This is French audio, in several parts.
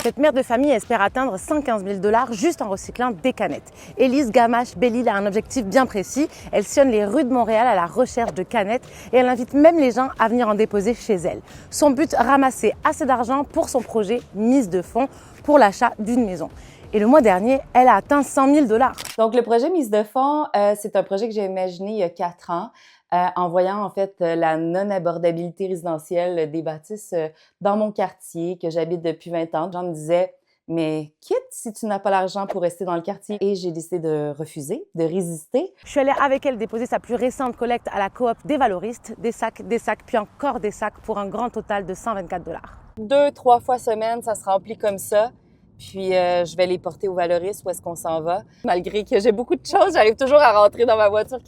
Cette mère de famille espère atteindre 115 000 $ juste en recyclant des canettes. Élise Gamache-Bellil a un objectif bien précis. Elle sillonne les rues de Montréal à la recherche de canettes et elle invite même les gens à venir en déposer chez elle. Son but, ramasser assez d'argent pour son projet mise de fonds pour l'achat d'une maison. Et le mois dernier, elle a atteint 100 000 $. Donc, le projet Mise de fonds, c'est un projet que j'ai imaginé il y a 4 ans en voyant en fait la non-abordabilité résidentielle des bâtisses dans mon quartier que j'habite depuis 20 ans. Les gens me disaient « Mais quitte si tu n'as pas l'argent pour rester dans le quartier ». Et j'ai décidé de refuser, de résister. Je suis allée avec elle déposer sa plus récente collecte à la coop des valoristes, des sacs, puis encore des sacs pour un grand total de 124 $. 2-3 fois semaine, ça se remplit comme ça. Puis, je vais les porter aux valoristes où est-ce qu'on s'en va. Malgré que j'ai beaucoup de choses, j'arrive toujours à rentrer dans ma voiture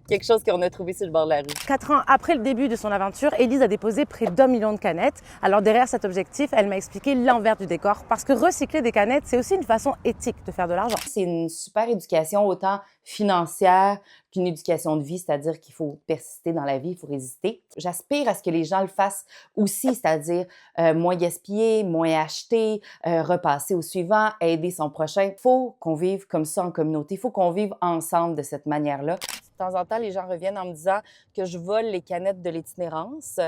quelque chose qu'on a trouvé sur le bord de la rue. 4 ans après le début de son aventure, Élise a déposé près d'1 million de canettes. Alors derrière cet objectif, elle m'a expliqué l'envers du décor parce que recycler des canettes, c'est aussi une façon éthique de faire de l'argent. C'est une super éducation, autant financière qu'une éducation de vie, c'est-à-dire qu'il faut persister dans la vie, il faut résister. J'aspire à ce que les gens le fassent aussi, c'est-à-dire moins gaspiller, moins acheter, repasser au suivant, aider son prochain. Il faut qu'on vive comme ça en communauté, il faut qu'on vive ensemble de cette manière-là. De temps en temps, les gens reviennent en me disant que je vole les canettes de l'itinérance.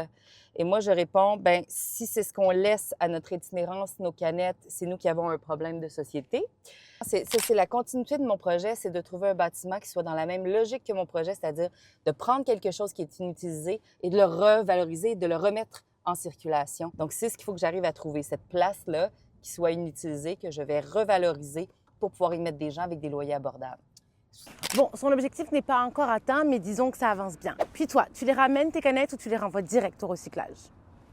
Et moi, je réponds, ben si c'est ce qu'on laisse à notre itinérance, nos canettes, c'est nous qui avons un problème de société. C'est la continuité de mon projet, c'est de trouver un bâtiment qui soit dans la même logique que mon projet, c'est-à-dire de prendre quelque chose qui est inutilisé et de le revaloriser, de le remettre en circulation. Donc, c'est ce qu'il faut que j'arrive à trouver, cette place-là qui soit inutilisée, que je vais revaloriser pour pouvoir y mettre des gens avec des loyers abordables. Bon, son objectif n'est pas encore atteint, mais disons que ça avance bien. Puis toi, tu les ramènes tes canettes ou tu les renvoies direct au recyclage?